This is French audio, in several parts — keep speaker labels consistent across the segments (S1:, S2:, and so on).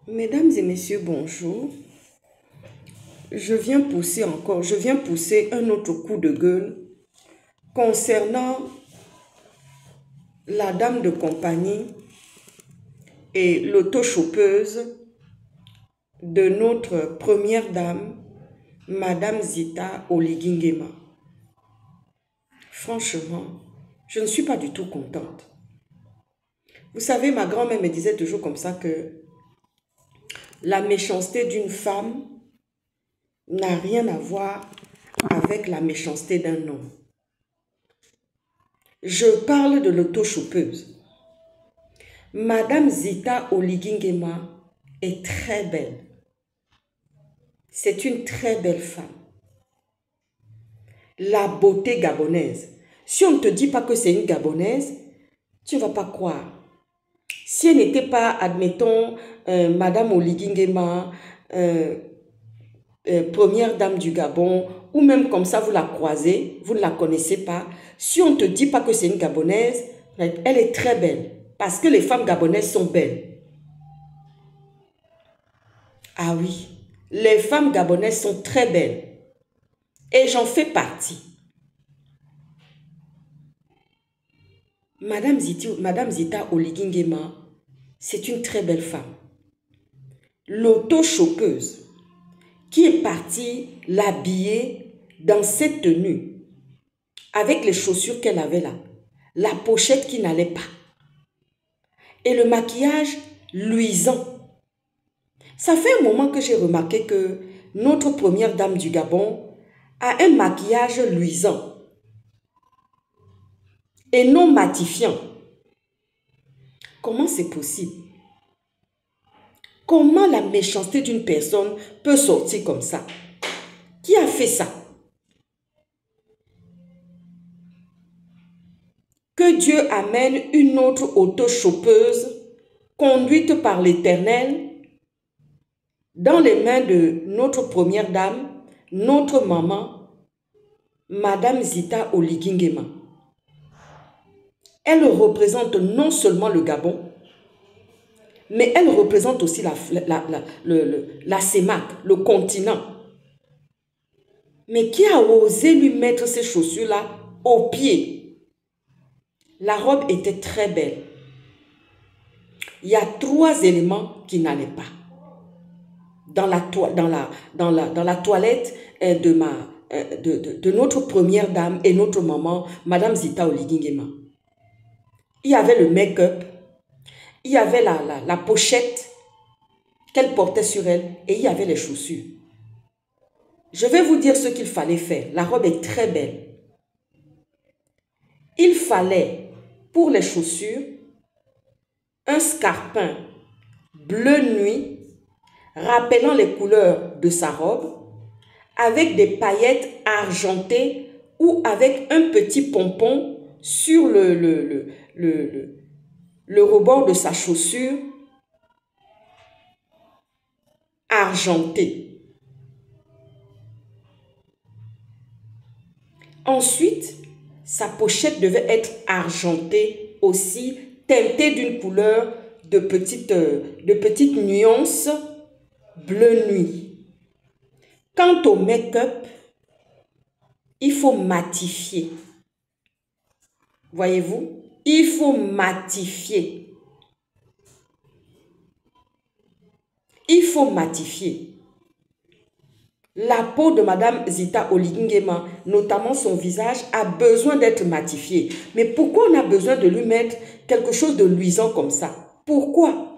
S1: Mesdames et messieurs, bonjour. Je viens pousser un autre coup de gueule concernant la dame de compagnie et l'autochopeuse de notre première dame, Madame Zita Oligingema. Franchement, je ne suis pas du tout contente. Vous savez, ma grand-mère me disait toujours comme ça que la méchanceté d'une femme n'a rien à voir avec la méchanceté d'un homme. Je parle de l'autochopeuse. Madame Zita Oligingema est très belle. C'est une très belle femme. La beauté gabonaise. Si on ne te dit pas que c'est une gabonaise, tu ne vas pas croire. Si elle n'était pas, admettons, Madame Oligingema, première dame du Gabon, ou même comme ça, vous la croisez, vous ne la connaissez pas. Si on ne te dit pas que c'est une gabonaise, elle est très belle. Parce que les femmes gabonaises sont belles. Ah oui, les femmes gabonaises sont très belles. Et j'en fais partie. Madame Zita Oligingema, c'est une très belle femme. L'autochopeuse qui est partie l'habiller dans cette tenue, avec les chaussures qu'elle avait là, la pochette qui n'allait pas, et le maquillage luisant. Ça fait un moment que j'ai remarqué que notre première dame du Gabon a un maquillage luisant et non matifiant. Comment c'est possible? Comment la méchanceté d'une personne peut sortir comme ça? Qui a fait ça? Que Dieu amène une autre autochopeuse conduite par l'Éternel dans les mains de notre première dame, notre maman, Madame Zita Oligingema. Elle représente non seulement le Gabon, mais elle représente aussi la CEMAC, le continent. Mais qui a osé lui mettre ces chaussures-là aux pieds? La robe était très belle. Il y a 3 éléments qui n'allaient pas dans la toilette de notre première dame et notre maman, Madame Zita Oligingema. Il y avait le make-up, il y avait la pochette qu'elle portait sur elle et il y avait les chaussures. Je vais vous dire ce qu'il fallait faire. La robe est très belle. Il fallait, pour les chaussures, un scarpin bleu nuit, rappelant les couleurs de sa robe, avec des paillettes argentées ou avec un petit pompon sur le rebord de sa chaussure argentée. Ensuite, sa pochette devait être argentée aussi, teintée d'une couleur de petites nuances bleu nuit. Quant au make-up, il faut matifier. Voyez-vous, il faut matifier. Il faut matifier. La peau de Madame Zita Oligingema, notamment son visage, a besoin d'être matifié. Mais pourquoi on a besoin de lui mettre quelque chose de luisant comme ça? Pourquoi?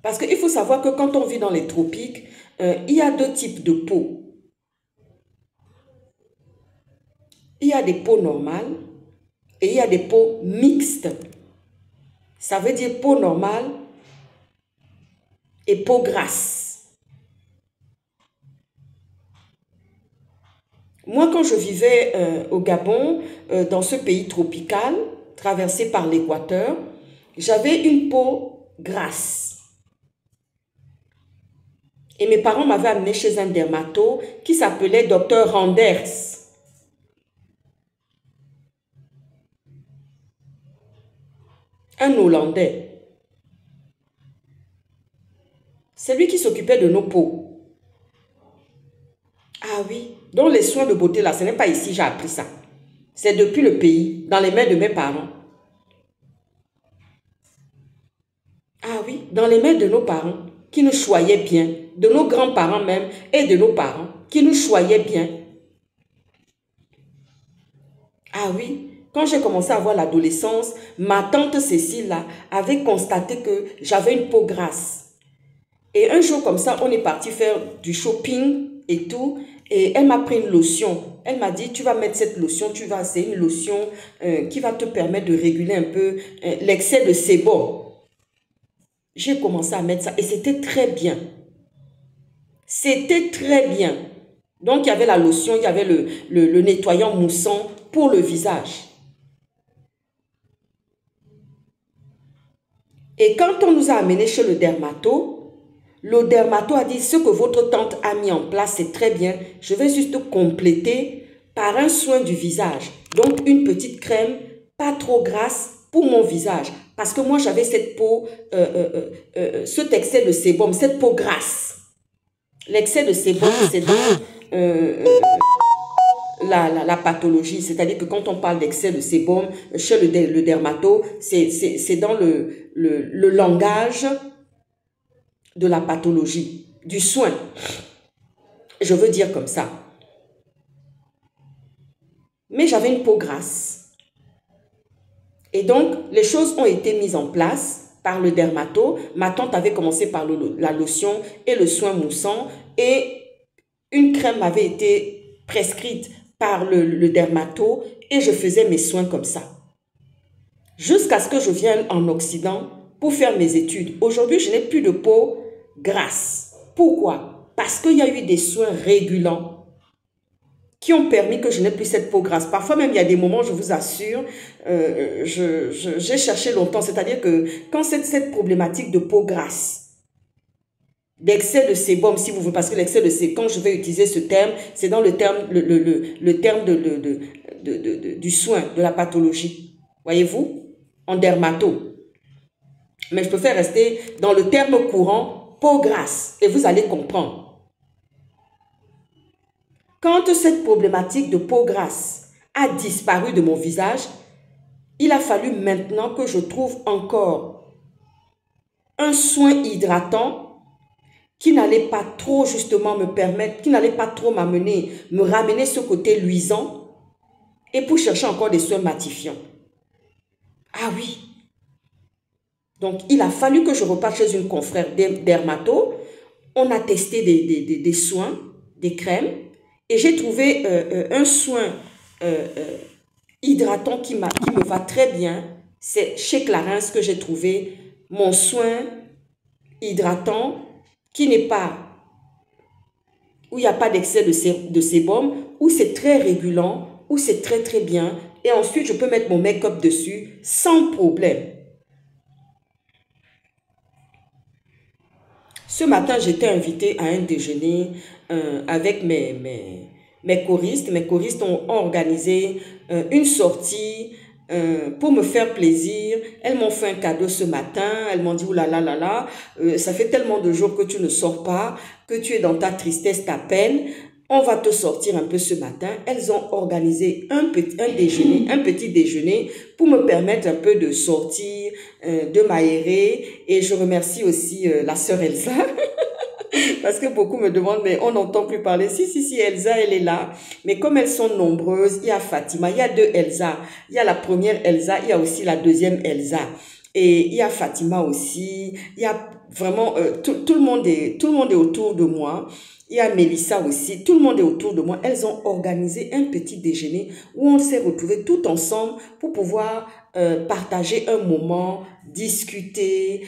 S1: Parce qu'il faut savoir que quand on vit dans les tropiques, il y a 2 types de peau. Il y a des peaux normales et il y a des peaux mixtes. Ça veut dire peau normale et peau grasse. Moi, quand je vivais au Gabon, dans ce pays tropical, traversé par l'équateur, j'avais une peau grasse. Et mes parents m'avaient amené chez un dermato qui s'appelait Dr Randers. un Hollandais. C'est lui qui s'occupait de nos peaux. Ah oui, donc les soins de beauté là, ce n'est pas ici, j'ai appris ça. C'est depuis le pays, dans les mains de mes parents. Ah oui, dans les mains de nos parents, qui nous choyaient bien, de nos grands-parents même, et de nos parents, qui nous choyaient bien. Ah oui, quand j'ai commencé à avoir l'adolescence, ma tante Cécile là, avait constaté que j'avais une peau grasse. Et un jour comme ça, on est parti faire du shopping et tout, et elle m'a pris une lotion. Elle m'a dit, tu vas mettre cette lotion, c'est une lotion qui va te permettre de réguler un peu l'excès de sébum. J'ai commencé à mettre ça et c'était très bien. C'était très bien. Donc, il y avait la lotion, il y avait le nettoyant moussant pour le visage. Et quand on nous a amenés chez le dermato a dit, ce que votre tante a mis en place, c'est très bien. Je vais juste compléter par un soin du visage. Donc, une petite crème, pas trop grasse pour mon visage. Parce que moi, j'avais cette peau, cet excès de sébum, cette peau grasse. L'excès de sébum, c'est dans la pathologie. C'est-à-dire que quand on parle d'excès de sébum chez le dermato, c'est dans le langage de la pathologie, du soin. Je veux dire comme ça. Mais j'avais une peau grasse. Et donc, les choses ont été mises en place par le dermato. Ma tante avait commencé par la lotion et le soin moussant. Et une crème avait été prescrite par le dermato. Et je faisais mes soins comme ça. Jusqu'à ce que je vienne en Occident pour faire mes études. Aujourd'hui, je n'ai plus de peau grasse. Pourquoi? Parce qu'il y a eu des soins régulants qui ont permis que je n'ai plus cette peau grasse. Parfois même, il y a des moments, je vous assure, j'ai cherché longtemps. C'est-à-dire que quand cette problématique de peau grasse, d'excès de sébum, si vous voulez, parce que l'excès de sébum, quand je vais utiliser ce terme, c'est dans le terme, le terme du soin, de la pathologie. Voyez-vous? En dermato. Mais je préfère rester dans le terme courant, peau grasse, et vous allez comprendre. Quand cette problématique de peau grasse a disparu de mon visage, il a fallu maintenant que je trouve encore un soin hydratant qui n'allait pas trop justement me permettre, qui n'allait pas trop me ramener ce côté luisant et pour chercher encore des soins matifiants. Ah oui. Donc, il a fallu que je reparte chez une confrère dermato. On a testé des soins, des crèmes. Et j'ai trouvé un soin hydratant qui me va très bien. C'est chez Clarins que j'ai trouvé mon soin hydratant qui n'est pas, où il n'y a pas d'excès de sébum, où c'est très régulant, où c'est très très bien. Et ensuite, je peux mettre mon make-up dessus sans problème. Ce matin, j'étais invitée à un déjeuner avec mes choristes. Mes choristes ont organisé une sortie pour me faire plaisir. Elles m'ont fait un cadeau ce matin. Elles m'ont dit, oulala, là, là, ça fait tellement de jours que tu ne sors pas, que tu es dans ta tristesse, ta peine. On va te sortir un peu ce matin. Elles ont organisé un petit déjeuner pour me permettre un peu de sortir, de m'aérer. Et je remercie aussi la sœur Elsa. Parce que beaucoup me demandent, mais on n'entend plus parler. Si, Elsa, elle est là. Mais comme elles sont nombreuses, il y a Fatima, il y a deux Elsa. Il y a la première Elsa, il y a aussi la deuxième Elsa. Et il y a Fatima aussi. Il y a vraiment, tout le monde est autour de moi. Il y a Mélissa aussi. Tout le monde est autour de moi. Elles ont organisé un petit déjeuner où on s'est retrouvés tout ensemble pour pouvoir partager un moment, discuter,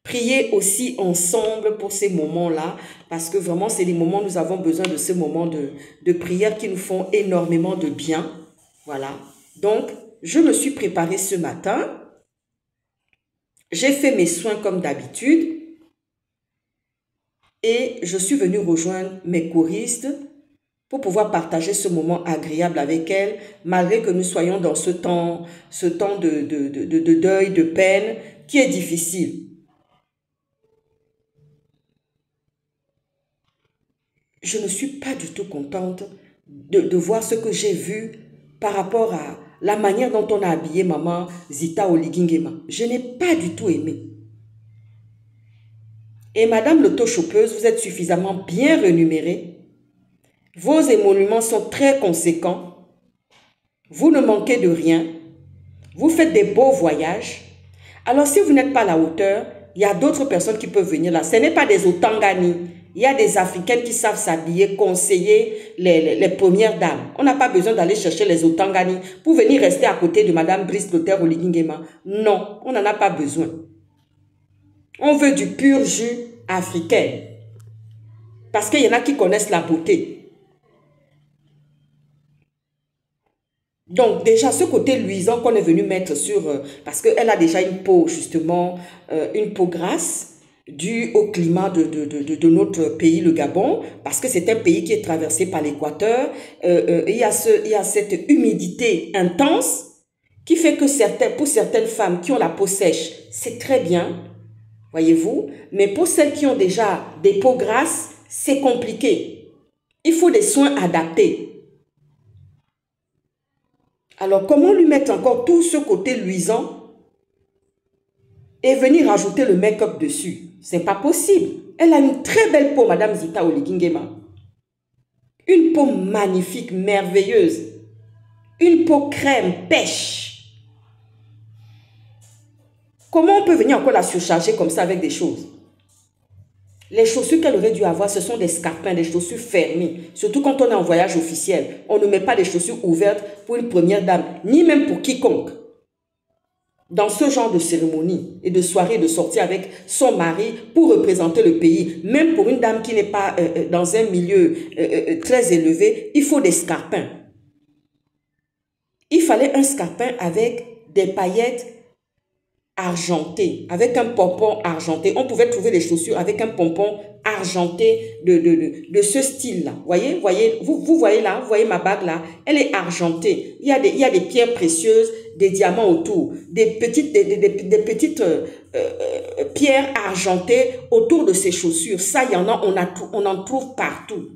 S1: prier aussi ensemble pour ces moments-là, parce que vraiment, c'est des moments, nous avons besoin de ces moments de prière qui nous font énormément de bien. Voilà. Donc, je me suis préparée ce matin. J'ai fait mes soins comme d'habitude. Et je suis venue rejoindre mes choristes pour pouvoir partager ce moment agréable avec elle, malgré que nous soyons dans ce temps de deuil, de peine, qui est difficile. Je ne suis pas du tout contente de voir ce que j'ai vu par rapport à la manière dont on a habillé maman Zita Oligingema. Je n'ai pas du tout aimé. Et madame l'auto-chopeuse, vous êtes suffisamment bien rémunérée. Vos émoluments sont très conséquents. Vous ne manquez de rien. Vous faites des beaux voyages. Alors si vous n'êtes pas à la hauteur, il y a d'autres personnes qui peuvent venir là. Ce n'est pas des Otangani. Il y a des Africaines qui savent s'habiller, conseiller les premières dames. On n'a pas besoin d'aller chercher les Otangani pour venir rester à côté de madame Brice Clotaire Oligingema. Non, on n'en a pas besoin. On veut du pur jus africain. Parce qu'il y en a qui connaissent la beauté. Donc déjà, ce côté luisant qu'on est venu mettre sur... parce qu'elle a déjà une peau, justement, une peau grasse, due au climat de notre pays, le Gabon, parce que c'est un pays qui est traversé par l'équateur. Il y a cette humidité intense qui fait que pour certaines femmes qui ont la peau sèche, c'est très bien, voyez-vous. Mais pour celles qui ont déjà des peaux grasses, c'est compliqué. Il faut des soins adaptés. Alors, comment lui mettre encore tout ce côté luisant et venir rajouter le make-up dessus? C'est pas possible. Elle a une très belle peau, madame Zita Oligingema. Une peau magnifique, merveilleuse. Une peau crème, pêche. Comment on peut venir encore la surcharger comme ça avec des choses? Les chaussures qu'elle aurait dû avoir, ce sont des scarpins, des chaussures fermées. Surtout quand on est en voyage officiel. On ne met pas des chaussures ouvertes pour une première dame, ni même pour quiconque. Dans ce genre de cérémonie et de soirée, de sortie avec son mari pour représenter le pays, même pour une dame qui n'est pas dans un milieu très élevé, il faut des scarpins. Il fallait un scarpin avec des paillettes argenté, avec un pompon argenté. On pouvait trouver des chaussures avec un pompon argenté de ce style-là. Vous voyez là, vous voyez ma bague là, elle est argentée. Il y a des pierres précieuses, des diamants autour, des petites pierres argentées autour de ces chaussures. Ça, il y en a, on en trouve partout.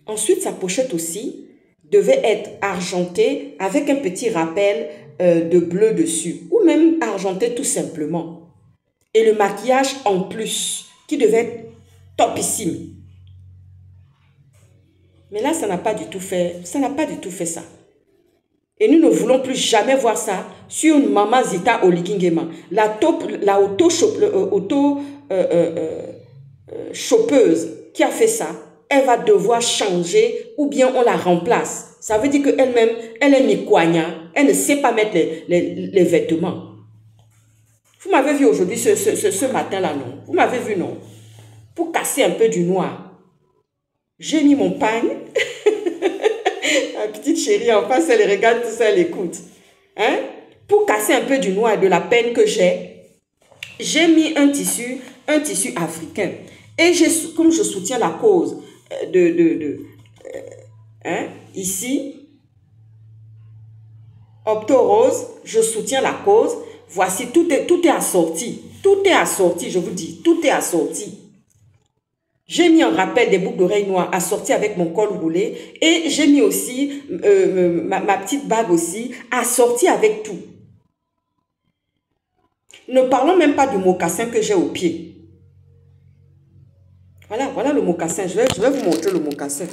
S1: Ensuite, sa pochette aussi devait être argentée avec un petit rappel de bleu dessus, ou même argenté tout simplement. Et le maquillage en plus, qui devait être topissime. Mais là, ça n'a pas du tout fait ça. Et nous ne voulons plus jamais voir ça sur une maman Zita Oligingema. La auto-chopeuse qui a fait ça, elle va devoir changer ou bien on la remplace. Ça veut dire qu'elle-même, elle est mikoigna, elle ne sait pas mettre les vêtements. Vous m'avez vu aujourd'hui, ce matin-là, non? Vous m'avez vu, non? Pour casser un peu du noir. J'ai mis mon pagne. La petite chérie en face, elle regarde tout ça, elle écoute. Hein? Pour casser un peu du noir et de la peine que j'ai mis un tissu africain. Et comme je soutiens la cause ici, Opto Rose, je soutiens la cause. Voici, tout est assorti. Tout est assorti, je vous dis, tout est assorti. J'ai mis en rappel des boucles d'oreilles noires assorties avec mon col roulé. Et j'ai mis aussi ma petite bague aussi assortie avec tout. Ne parlons même pas du mocassin que j'ai au pied. Voilà le mocassin. Je vais vous montrer le mocassin.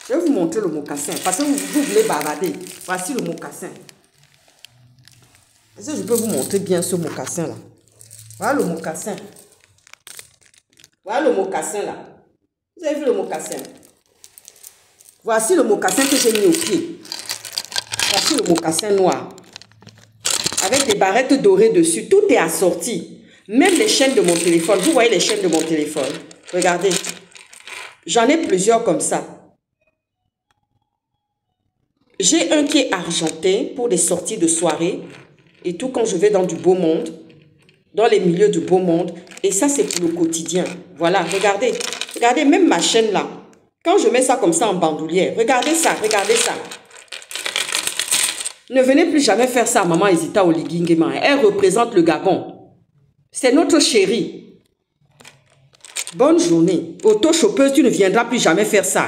S1: Je vais vous montrer le mocassin. Parce que vous voulez bavarder. Voici le mocassin. Est-ce que je peux vous montrer bien ce mocassin là? Voilà le mocassin. Voilà le mocassin là. Vous avez vu le mocassin? Voici le mocassin que j'ai mis au pied. Voici le mocassin noir. Avec des barrettes dorées dessus. Tout est assorti. Même les chaînes de mon téléphone. Vous voyez les chaînes de mon téléphone? Regardez. J'en ai plusieurs comme ça. J'ai un qui est argenté pour des sorties de soirée. Et tout quand je vais dans du beau monde. Dans les milieux du beau monde. Et ça, c'est pour le quotidien. Voilà, regardez. Regardez, même ma chaîne là. Quand je mets ça comme ça en bandoulière, regardez ça, regardez ça. Ne venez plus jamais faire ça à Maman Ezita Oligingema. Elle représente le Gabon. C'est notre chérie. Bonne journée. Auto-chopeuse, tu ne viendras plus jamais faire ça.